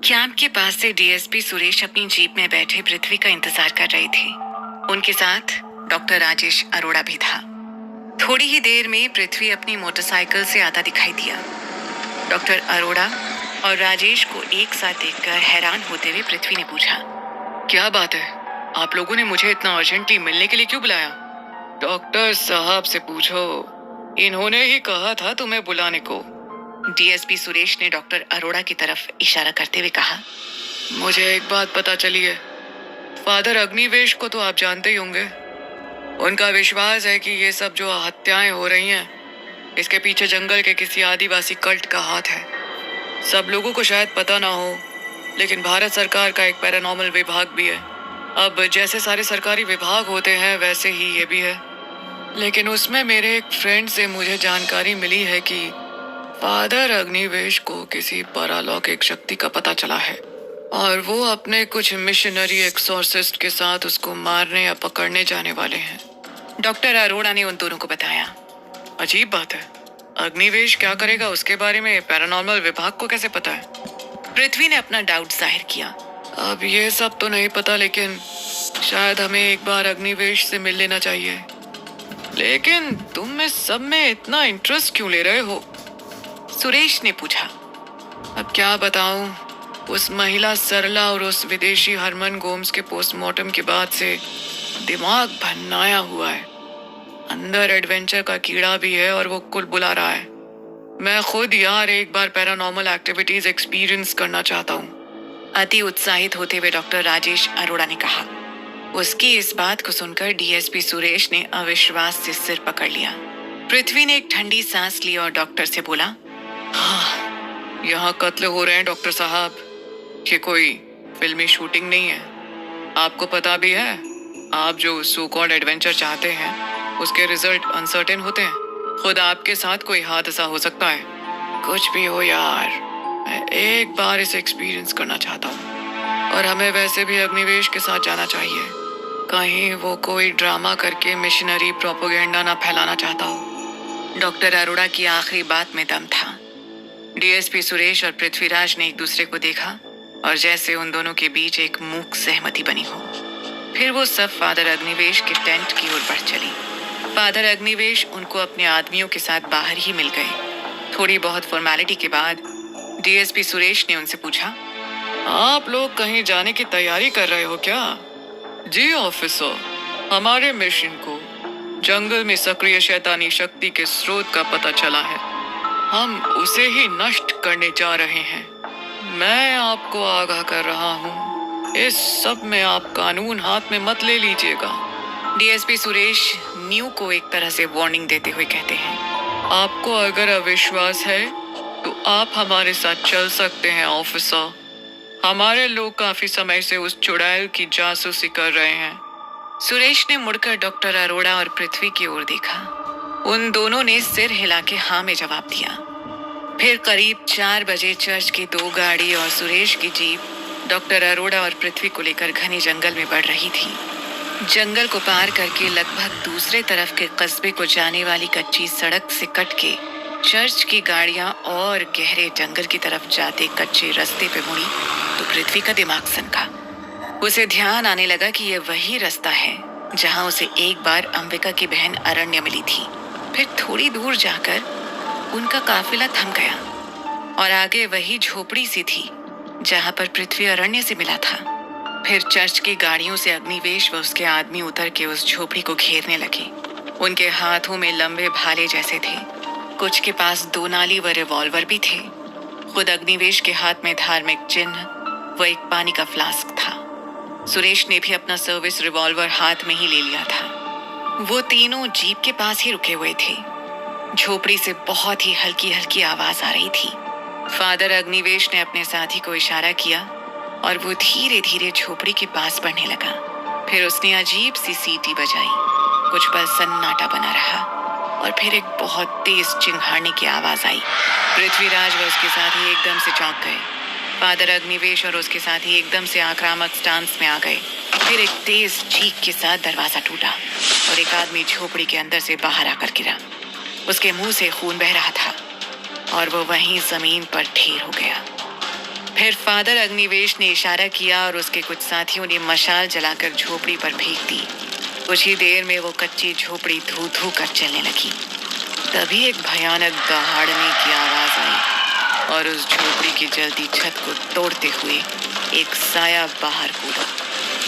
Camp के पास से DSP Suresh अपनी जीप में बैठे पृथ्वी का इंतजार कर रही थी। उनके साथ डॉक्टर राजेश अरोड़ा भी था। थोड़ी ही देर में पृथ्वी अपनी मोटरसाइकिल से आता दिखाई दिया। डॉक्टर अरोड़ा और राजेश को एक साथ देखकर हैरान होते हुए पृथ्वी ने पूछा, क्या बात है? आप लोगों ने मुझे इतना अर्जेंटली मिलने के लिए क्यों बुलाया? डॉक्टर साहब से पूछो, इन्होंने ही कहा था तुम्हें बुलाने को। डीएसपी सुरेश ने डॉक्टर अरोड़ा की तरफ इशारा करते हुए कहा, मुझे एक बात पता चली है। फादर अग्निवेश को तो आप जानते ही होंगे। उनका विश्वास है कि ये सब जो हत्याएं हो रही हैं, इसके पीछे जंगल के किसी आदिवासी कल्ट का हाथ है। सब लोगों को शायद पता ना हो, लेकिन भारत सरकार का एक पैरानॉर्मल विभाग भी है। अब जैसे सारे सरकारी विभाग होते हैं वैसे ही ये भी है, लेकिन उसमें मेरे एक फ्रेंड से मुझे जानकारी मिली है कि फादर अग्निवेश को किसी परालौकिक शक्ति का पता चला है और वो अपने कुछ मिशनरी एक्सोर्सिस्ट के साथ उसको मारने या पकड़ने जाने वाले हैं। डॉक्टर अरोड़ा ने उन दोनों को बताया। अजीब बात है, अग्निवेश क्या करेगा उसके बारे में पैरानॉर्मल विभाग को कैसे पता है? पृथ्वी ने अपना डाउट जाहिर किया। अब ये सब तो नहीं पता, लेकिन शायद हमें एक बार अग्निवेश से मिल लेना चाहिए। लेकिन तुम इस सब में इतना इंटरेस्ट क्यों ले रहे हो? सुरेश ने पूछा। अब क्या बताऊं, उस महिला सरला और उस विदेशी हरमन गोम्स के पोस्टमार्टम के बाद से दिमाग भन्नाया हुआ है। अंदर एडवेंचर का कीड़ा भी है और वो कुल बुला रहा है। मैं खुद यार एक बार पैरानॉर्मल एक्टिविटीज एक्सपीरियंस करना चाहता हूँ। अति उत्साहित होते हुए डॉक्टर राजेश अरोड़ा ने कहा। उसकी इस बात को सुनकर डीएसपी सुरेश ने अविश्वास से सिर पकड़ लिया। पृथ्वी ने एक ठंडी सांस ली और डॉक्टर से बोला, हाँ, यहाँ कत्ल हो रहे हैं डॉक्टर साहब। ये कोई फिल्मी शूटिंग नहीं है। आपको पता भी है, आप जो सो कॉल्ड एडवेंचर चाहते हैं उसके रिजल्ट अनसर्टेन होते हैं। खुद आपके साथ कोई हादसा हो सकता है। कुछ भी हो यार, मैं एक बार इसे एक्सपीरियंस करना चाहता हूँ। और हमें वैसे भी अग्निवेश के साथ जाना चाहिए, कहीं वो कोई ड्रामा करके मिशनरी प्रोपेगेंडा ना फैलाना चाहता हो। डॉक्टर अरोड़ा की आखिरी बात में दम था। डीएसपी सुरेश और पृथ्वीराज ने एक दूसरे को देखा और जैसे उन दोनों के बीच एक मूक सहमति बनी हो। फिर वो सब फादर अग्निवेश के टेंट की ओर बढ़ चली। फादर अग्निवेश उनको अपने आदमियों के साथ बाहर ही मिल गए। थोड़ी बहुत फॉर्मेलिटी के बाद डीएसपी सुरेश ने उनसे पूछा, आप लोग कहीं जाने की तैयारी कर रहे हो क्या? जी ऑफिसर, हमारे मिशन को जंगल में सक्रिय शैतानी शक्ति के स्रोत का पता चला है। हम उसे ही नष्ट करने जा रहे हैं। मैं आपको आगाह कर रहा हूँ, इस सब में आप कानून हाथ में मत ले लीजिएगा। डीएसपी सुरेश न्यू को एक तरह से वार्निंग देते हुए कहते हैं, आपको अगर अविश्वास है तो आप हमारे साथ चल सकते हैं ऑफिसर। हमारे लोग काफी समय से उस चुड़ैल की जासूसी कर रहे हैं। सुरेश ने मुड़कर डॉक्टर अरोड़ा और पृथ्वी की ओर देखा। उन दोनों ने सिर हिला के हाँ में जवाब दिया। फिर करीब 4 बजे चर्च की 2 गाड़ी और सुरेश की जीप डॉक्टर अरोड़ा और पृथ्वी को लेकर घने जंगल में बढ़ रही थी। जंगल को पार करके लगभग दूसरे तरफ के कस्बे को जाने वाली कच्ची सड़क से कट के चर्च की गाड़ियां और गहरे जंगल की तरफ जाते कच्चे रास्ते पे मुड़ी तो पृथ्वी का दिमाग सनका। उसे ध्यान आने लगा कि यह वही रास्ता है जहां उसे एक बार अंबिका की बहन अरण्य मिली थी। फिर थोड़ी दूर जाकर उनका काफिला थम गया और आगे वही झोपड़ी सी थी जहां पर पृथ्वी अरण्य से मिला था। फिर चर्च की गाड़ियों से अग्निवेश व उसके आदमी उतर के उस झोपड़ी को घेरने लगे। उनके हाथों में लंबे भाले जैसे थे। कुछ के पास 2 नाली व रिवॉल्वर भी थे। खुद अग्निवेश के हाथ में धार्मिक चिन्ह व एक पानी का फ्लास्क था। सुरेश ने भी अपना सर्विस रिवॉल्वर हाथ में ही ले लिया था। वो तीनों जीप के पास ही रुके हुए थे। झोपड़ी से बहुत ही हल्की हल्की आवाज आ रही थी। फादर अग्निवेश ने अपने साथी को इशारा किया और वो धीरे धीरे झोपड़ी के पास बढ़ने लगा। फिर उसने अजीब सी सीटी बजाई। कुछ पल सन्नाटा बना रहा और फिर एक बहुत तेज चिंघाड़ने की आवाज आई। पृथ्वीराज व उसके साथी एकदम से चौंक गए। फादर अग्निवेश और उसके साथी एकदम से आक्रामक स्टांस में आ गए। फिर एक तेज चीख के साथ दरवाजा टूटा और एक आदमी झोपड़ी के अंदर से बाहर आकर गिरा। उसके मुंह से खून बह रहा था और वो वहीं जमीन पर ढेर हो गया। फिर फादर अग्निवेश ने इशारा किया और उसके कुछ साथियों ने मशाल जलाकर झोपड़ी पर फेंक दी। कुछ ही देर में वो कच्ची झोपड़ी धू धू कर चलने लगी। तभी एक भयानक दहाड़ने की आवाज आई और उस झोपड़ी की जलती छत को तोड़ते हुए एक साया बाहर कूदा।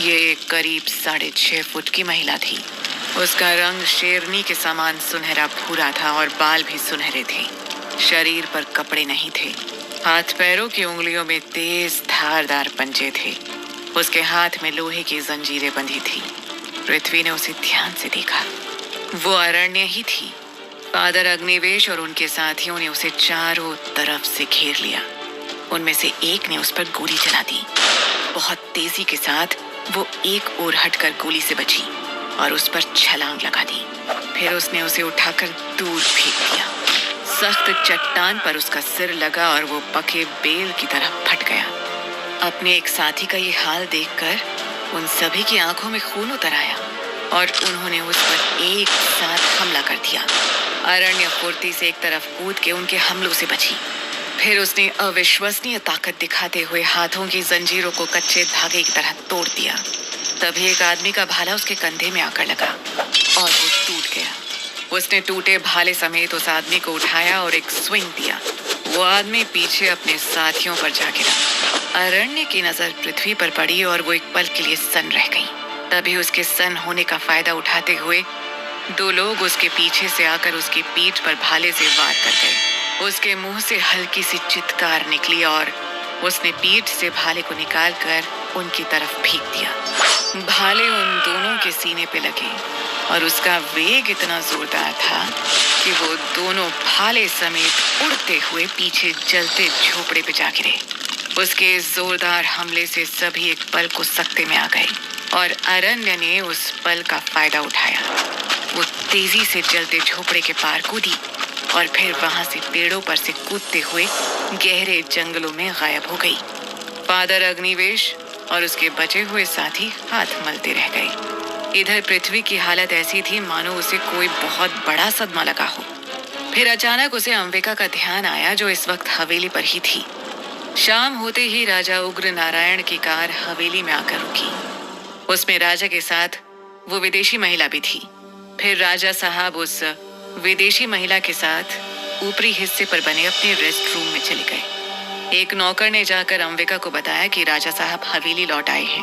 ये करीब 6.5 फुट की महिला थी। उसका रंग शेरनी के समान सुनहरा भूरा था और बाल भी सुनहरे थे। शरीर पर कपड़े नहीं थे। हाथ पैरों की उंगलियों में तेज धारदार पंजे थे। उसके हाथ में लोहे की जंजीरें बंधी थी। पृथ्वी ने उसे ध्यान से देखा। वो अरण्य ही थी। फादर अग्निवेश और उनके साथियों ने उसे चारों तरफ से घेर लिया। उनमें से एक ने उस पर गोली चला दी। बहुत तेजी के साथ वो एक ओर हटकर गोली से बची और उस पर छलांग लगा दी। फिर उसने उसे उठाकर दूर फेंक दिया। सख्त चट्टान पर उसका सिर लगा और वो पके बेल की तरह फट गया। अपने एक साथी का ये हाल देखकर उन सभी की आंखों में खून उतर आया और उन्होंने उस पर एक साथ हमला कर दिया। अरण्य फुर्ती से एक तरफ कूद के उनके हमलों से बची। फिर उसने अविश्वसनीय ताकत दिखाते हुए हाथों की जंजीरों को कच्चे धागे की तरह तोड़ दिया। तभी एक आदमी का भाला उसके कंधे में आकर लगा और वो टूट गया। उसने टूटे भाले समेत उस आदमी को उठाया और एक स्विंग दिया। वो आदमी पीछे अपने साथियों पर जा गिरा। अरण्य की नजर पृथ्वी पर पड़ी और वो एक पल के लिए सन्न रह गई। तभी उसके सन्न होने का फायदा उठाते हुए 2 लोग उसके पीछे से आकर उसकी पीठ पर भाले से वार कर गए। उसके मुंह से हल्की सी चित्कार निकली और उसने पीठ से भाले को निकालकर उनकी तरफ फेंक दिया। भाले उन दोनों के सीने पे लगे और उसका वेग इतना जोरदार था कि वो दोनों भाले समेत उड़ते हुए पीछे जलते झोपड़े पे जा गिरे। उसके इस जोरदार हमले से सभी एक पल को सकते में आ गए और अरण्य ने उस पल का फायदा उठाया। वो तेजी से जलते झोपड़े के पार कूदी और फिर वहां से पेड़ों पर से कूदते हुए गहरे जंगलों में गायब हो गई। फादर अग्निवेश और उसके बचे हुए साथी हाथ मलते रह गए। इधर पृथ्वी की हालत ऐसी थी मानो उसे कोई बहुत बड़ा सदमा लगा हो। फिर अचानक उसे अंबिका का ध्यान आया जो इस वक्त हवेली पर ही थी। शाम होते ही राजा उग्र नारायण की कार हवेली में आकर रुकी। उसमें राजा के साथ वो विदेशी महिला भी थी। फिर राजा साहब उस विदेशी महिला के साथ ऊपरी हिस्से पर बने अपने रेस्ट रूम में चले गए। एक नौकर ने जाकर अंबिका को बताया कि राजा साहब हवेली लौट आए हैं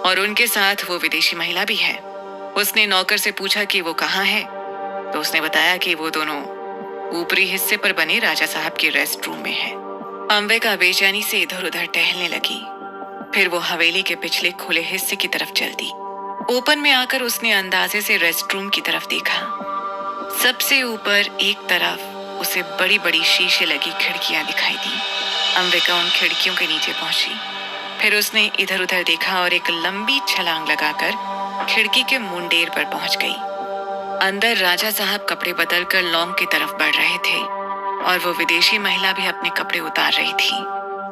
और उनके साथ वो विदेशी महिला भी है। उसने नौकर से पूछा कि वो कहाँ है, तो उसने बताया कि वो दोनों ऊपरी हिस्से पर बने राजा साहब के रेस्ट रूम में है। अंबिका बेचैनी से इधर उधर टहलने लगी। फिर वो हवेली के पिछले खुले हिस्से की तरफ चल दी। ओपन में आकर उसने अंदाजे से रेस्ट रूम की तरफ देखा। सबसे ऊपर एक तरफ उसे बड़ी बड़ी शीशे लगी खिड़कियां दिखाई दी। अंबिका उन खिड़कियों के नीचे पहुंची। फिर उसने इधर उधर देखा और एक लंबी छलांग लगाकर खिड़की के मुंडेर पर पहुंच गई। अंदर राजा साहब कपड़े बदलकर लॉन्ग की तरफ बढ़ रहे थे और वो विदेशी महिला भी अपने कपड़े उतार रही थी।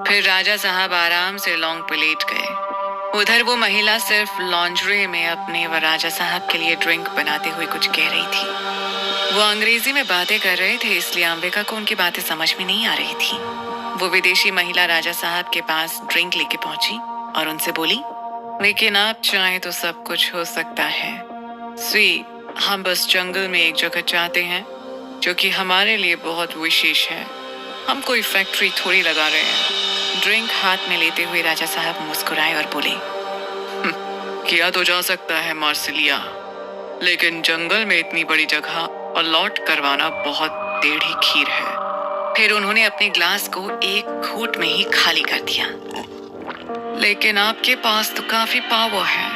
फिर राजा साहब आराम से लॉन्ग पे लेट गए। उधर वो महिला सिर्फ लॉन्ड्री में अपने व राजा साहब के लिए ड्रिंक बनाते हुए कुछ कह रही थी। वो अंग्रेजी में बातें कर रहे थे इसलिए अंबिका को उनकी बातें समझ में नहीं आ रही थी। वो विदेशी महिला राजा साहब के पास ड्रिंक लेके पहुंची और उनसे बोली, लेकिन आप चाहें तो सब कुछ हो सकता है। हम बस जंगल में एक जगह चाहते हैं जो कि हमारे लिए बहुत विशेष है। हम कोई फैक्ट्री थोड़ी लगा रहे हैं। ड्रिंक हाथ में लेते हुए राजा साहब मुस्कुराए और बोले, किया तो जा सकता है मार्सिलिया, लेकिन जंगल में इतनी बड़ी जगह अलॉट करवाना बहुत टेढ़ी खीर है। फिर उन्होंने अपने ग्लास को एक घूंट में ही खाली कर दिया। लेकिन आपके पास तो काफी पावर है।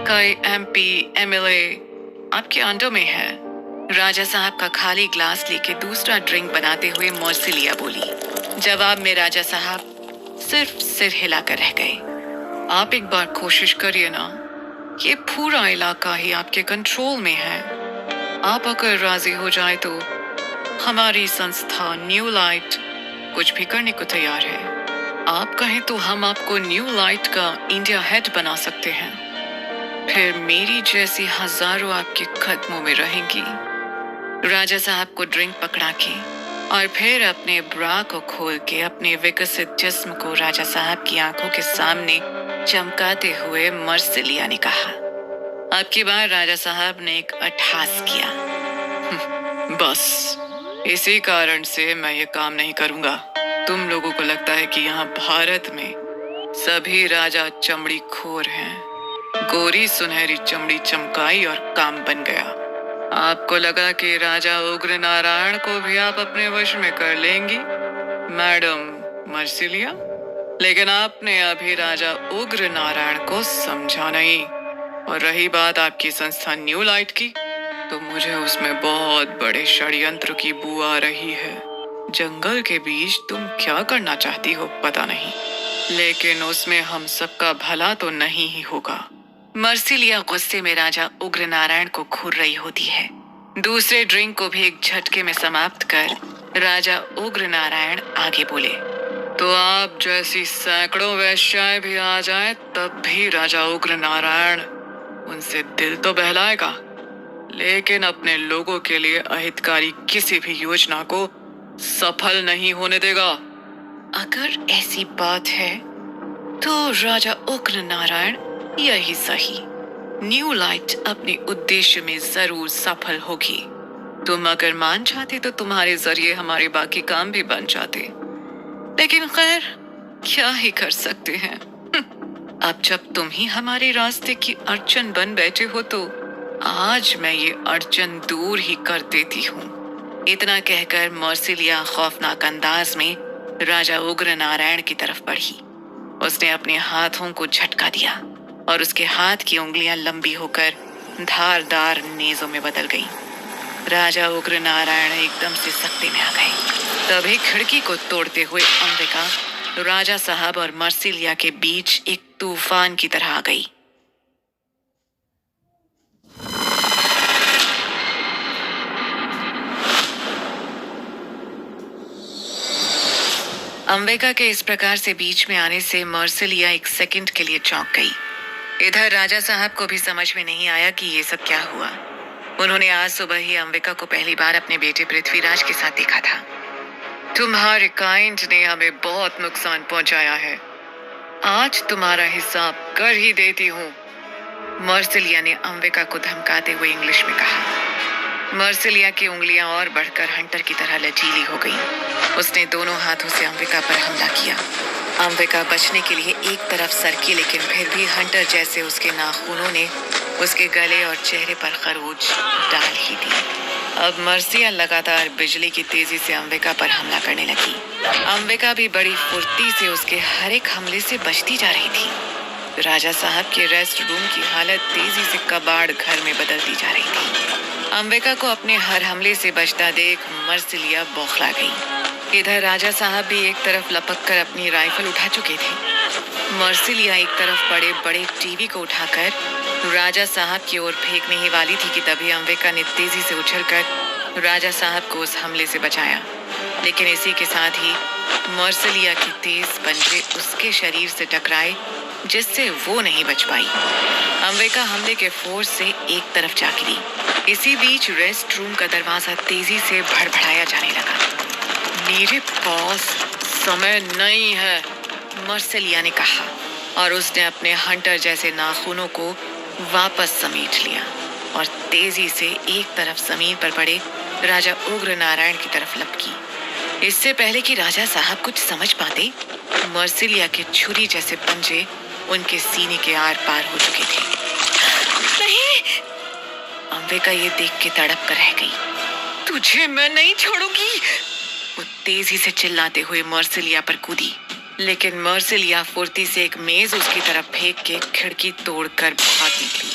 कई MP MLA आपके अंडर में है। राजा साहब का खाली ग्लास लेके दूसरा ड्रिंक बनाते हुए मार्सिलिया बोली। जवाब में राजा साहब सिर्फ सिर हिलाकर रह गए। आप एक बार कोशिश करिए ना, ये पूरा इलाका ही आपके कंट्रोल में है। आप अगर राजी हो जाए तो हमारी संस्था न्यू लाइट कुछ भी करने को तैयार है। आप कहें तो हम आपको न्यू लाइट का इंडिया हेड बना सकते हैं। फिर मेरी जैसी हजारों आपके कदमों में रहेंगी। राजा साहब को ड्रिंक पकड़ा के और फिर अपने ब्रा को खोल के अपने विकसित जिस्म को राजा साहब की आंखों के सामने चमकाते हुए मर्सिलिया ने कहा। अब की बार राजा साहब ने एक अट्टहास किया। बस इसी कारण से मैं ये काम नहीं करूंगा। तुम लोगों को लगता है कि यहाँ भारत में सभी राजा चमड़ी खोर हैं। गोरी सुनहरी चमड़ी चमकाई और काम बन गया। आपको लगा कि राजा उग्र नारायण को भी आप अपने वश में कर लेंगी मैडम मर्सिलिया, लेकिन आपने अभी राजा उग्र नारायण को समझा नहीं। और रही बात आपकी संस्था न्यू लाइट की, तो मुझे उसमें बहुत बड़े षड्यंत्र की बू आ रही है। जंगल के बीच तुम क्या करना चाहती हो पता नहीं, लेकिन उसमें हम सबका भला तो नहीं ही होगा। मर्सिलिया गुस्से में राजा उग्र नारायण को घूर रही होती है। दूसरे ड्रिंक को भी एक झटके में समाप्त कर राजा उग्र नारायण आगे बोले। तो आप जैसी सैकड़ों वैश्याएं भी आ जाएं, तब भी राजा उग्र नारायण उनसे दिल तो बहलाएगा, लेकिन अपने लोगों के लिए अहितकारी किसी भी योजना को सफल नहीं होने देगा। अगर ऐसी बात है तो राजा उग्र नारायण यही सही, न्यू लाइट अपने उद्देश्य में जरूर सफल होगी। तुम अगर मान जाते तो तुम्हारे जरिए हमारे बाकी काम भी बन जाते, लेकिन खैर क्या ही कर सकते हैं। अब जब तुम ही हमारे रास्ते की अड़चन बन बैठे हो तो आज मैं ये अड़चन दूर ही कर देती हूँ। इतना कहकर मर्सिलिया खौफनाक अंदाज में राजा उग्र नारायण की तरफ बढ़ी। उसने अपने हाथों को झटका दिया और उसके हाथ की उंगलियां लंबी होकर धारदार नेजों में बदल गईं। राजा उग्र नारायण एकदम से सकते में आ गए। तभी खिड़की को तोड़ते हुए अंबिका राजा साहब और मर्सिलिया के बीच एक तूफान की तरह आ गई। अंबिका के इस प्रकार से बीच में आने से मर्सिलिया एक सेकंड के लिए चौंक गई। इधर राजा साहब को भी समझ में नहीं आया कि ये सब क्या हुआ। उन्होंने आज सुबह ही अंबिका को पहली बार अपने बेटे पृथ्वीराज के साथ देखा था। तुम्हारे काइंड ने हमें बहुत नुकसान पहुंचाया है, आज तुम्हारा हिसाब कर ही देती हूँ, मर्सिलिया ने अंबिका को धमकाते हुए इंग्लिश में कहा। मर्सिलिया की उंगलियां और बढ़कर हंटर की तरह लचीली हो गईं। उसने दोनों हाथों से अंबिका पर हमला किया। अंबिका बचने के लिए एक तरफ सरकी, लेकिन फिर भी हंटर जैसे उसके नाखूनों ने उसके गले और चेहरे पर खरोच डाल ही दी। अब मर्सिया लगातार बिजली की तेजी से अंबिका पर हमला करने लगी। अंबिका भी बड़ी फुर्ती से उसके हर एक हमले से बचती जा रही थी। राजा साहब के रेस्ट रूम की हालत तेजी से कबाड़ घर में बदलती जा रही थी। अंबिका को अपने हर हमले से बचता देख मर्सिलिया बौखला गई। इधर राजा साहब भी एक तरफ लपक कर अपनी राइफल उठा चुके थे। मर्सिलिया एक तरफ बड़े बड़े टीवी को उठाकर राजा साहब की ओर फेंकने ही वाली थी कि तभी अंबिका ने तेजी से उछलकर राजा साहब को उस हमले से बचाया। लेकिन इसी के साथ ही मर्सिलिया की तेज पंजे उसके शरीर से टकराए, जिससे वो नहीं बच पाई। अंबिका हमले के फोर्स से एक तरफ जा गिरी। इसी बीच रेस्ट रूम का दरवाजा तेजी से भड़बड़ाया जाने लगा। मेरे पास समय नहीं है, मर्सिलिया ने कहा, और उसने अपने हंटर जैसे नाखूनों को वापस समेट लिया और तेजी से एक तरफ जमीन पर पड़े राजा उग्र नारायण की तरफ लपकी। इससे पहले कि राजा साहब कुछ समझ पाते, मर्सिलिया के छुरी जैसे पंजे उनके सीने के आर पार हो चुके थे। नहीं! अंबिका ये देख के तड़प कर रह गई। तुझे मैं नहीं छोड़ूंगी, वो तेजी से चिल्लाते हुए मर्सिलिया पर कूदी। लेकिन मर्सिलिया फुर्ती से एक मेज उसकी तरफ फेंक के खिड़की तोड़कर भाग निकली।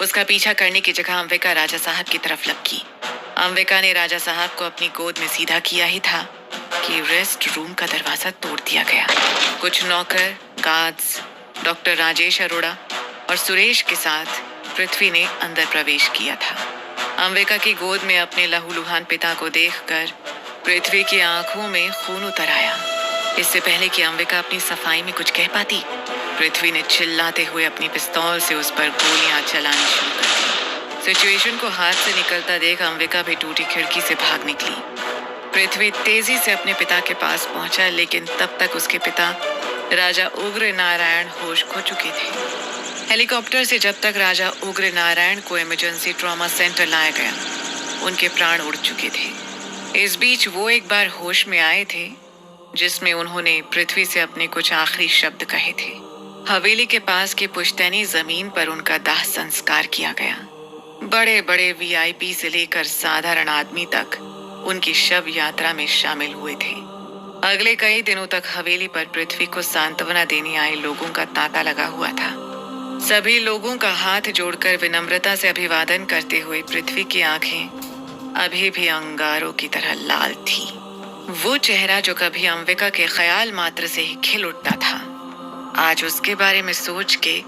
उसका पीछा करने की जगह अंबिका राजा साहब की तरफ लपकी। अंबिका ने राजा साहब को अपनी गोद में सीधा किया ही था कि रेस्ट रूम का दरवाजा तोड़ दिया गया। कुछ नौकर, गार्ड्स, डॉक्टर राजेश अरोड़ा और सुरेश के साथ पृथ्वी ने अंदर प्रवेश किया था। अंबिका की गोद में अपने लहूलुहान पिता को देखकर पृथ्वी की आंखों में खून उतर आया। इससे पहले कि अंबिका अपनी सफाई में कुछ कह पाती, पृथ्वी ने चिल्लाते हुए अपनी पिस्तौल से उस पर गोलियां चलानी शुरू कर दी। सिचुएशन को हाथ से निकलता देख अंबिका भी टूटी खिड़की से भाग निकली। पृथ्वी तेजी से अपने पिता के पास पहुंचा, लेकिन तब तक उसके पिता राजा उग्र नारायण होश खो चुके थे। हेलीकॉप्टर से जब तक राजा उग्र नारायण को इमरजेंसी ट्रॉमा सेंटर लाया गया, उनके प्राण उड़ चुके थे। इस बीच वो एक बार होश में आए थे, जिसमें उन्होंने पृथ्वी से अपने कुछ आखिरी शब्द कहे थे। हवेली के पास की पुश्तैनी जमीन पर उनका दाह संस्कार किया गया। बड़े बड़े वीआईपी से लेकर साधारण आदमी तक उनकी शव यात्रा में शामिल हुए थे। अगले कई दिनों तक हवेली पर पृथ्वी को सांत्वना देने आए लोगों का तांता लगा हुआ था। सभी लोगों का हाथ जोड़कर विनम्रता से अभिवादन करते हुए पृथ्वी की आंखें अभी भी अंगारों की तरह लाल थी। वो चेहरा जो कभी अंबिका के ख्याल मात्र से ही खिल उठता था, आज उसके बारे में सोच के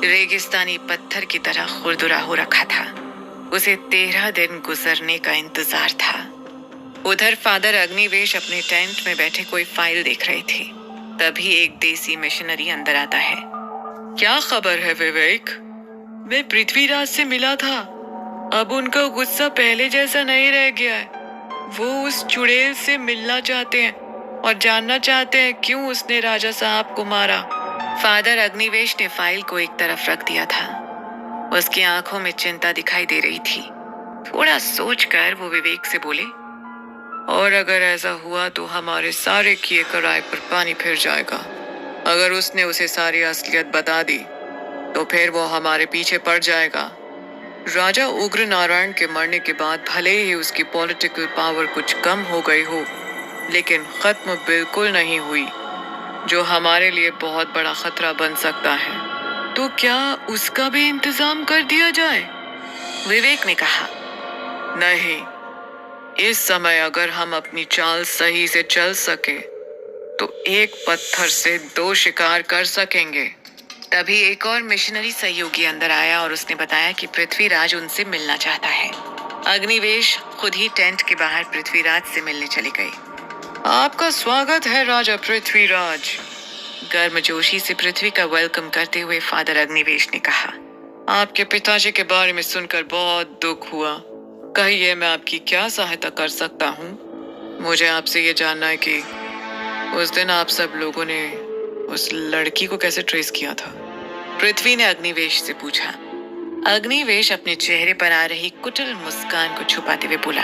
रेगिस्तानी पत्थर की तरह खुरदुरा हो रखा था। उसे 13 दिन गुजरने का इंतजार था। उधर फादर अग्निवेश अपने टेंट में बैठे कोई फाइल देख रहे थे। तभी एक देसी मिशनरी अंदर आता है। क्या खबर है विवेक? मैं पृथ्वीराज से मिला था। अब उनका गुस्सा पहले जैसा नहीं रह गया है। वो उस चुड़ैल से मिलना चाहते हैं और जानना चाहते हैं क्यों उसने राजा साहब को मारा। फादर अग्निवेश ने फाइल को एक तरफ रख दिया था। उसकी आंखों में चिंता दिखाई दे रही थी। थोड़ा सोचकर वो विवेक से बोले, और अगर ऐसा हुआ तो हमारे सारे किए कराए पर पानी फिर जाएगा। अगर उसने उसे सारी असलियत बता दी तो फिर वो हमारे पीछे पड़ जाएगा। राजा उग्र नारायण के मरने के बाद भले ही उसकी पॉलिटिकल पावर कुछ कम हो गई हो, लेकिन खत्म बिल्कुल नहीं हुई, जो हमारे लिए बहुत बड़ा खतरा बन सकता है। तो क्या उसका भी इंतजाम कर दिया जाए? विवेक ने कहा। नहीं, इस समय अगर हम अपनी चाल सही से चल सके तो एक पत्थर से 2 शिकार कर सकेंगे। तभी एक और मिशनरी सहयोगी अंदर आया और उसने बताया कि पृथ्वीराज उनसे मिलना चाहता है। अग्निवेश खुद ही टेंट के बाहर पृथ्वीराज से मिलने चले गए। आपका स्वागत है राजा पृथ्वीराज। गर्मजोशी से पृथ्वी का वेलकम करते हुए फादर अग्निवेश ने कहा, आपके पिताजी के बारे में सुनकर बहुत दुख हुआ। कहिए, मैं आपकी क्या सहायता कर सकता हूँ? मुझे आपसे ये जानना है कि उस दिन आप सब लोगों ने उस लड़की को कैसे ट्रेस किया था? पृथ्वी ने अग्निवेश से पूछा। अग्निवेश अपने चेहरे पर आ रही कुटिल मुस्कान को छुपाते हुए बोला,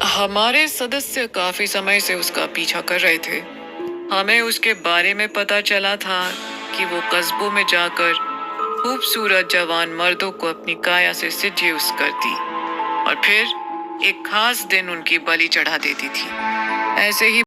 हमारे सदस्य काफी समय से उसका पीछा कर रहे थे। हमें उसके बारे में पता चला था कि वो कस्बों में जाकर खूबसूरत जवान मर्दों को अपनी काया से सिड्यूस करती और फिर एक खास दिन उनकी बलि चढ़ा देती थी। ऐसे ही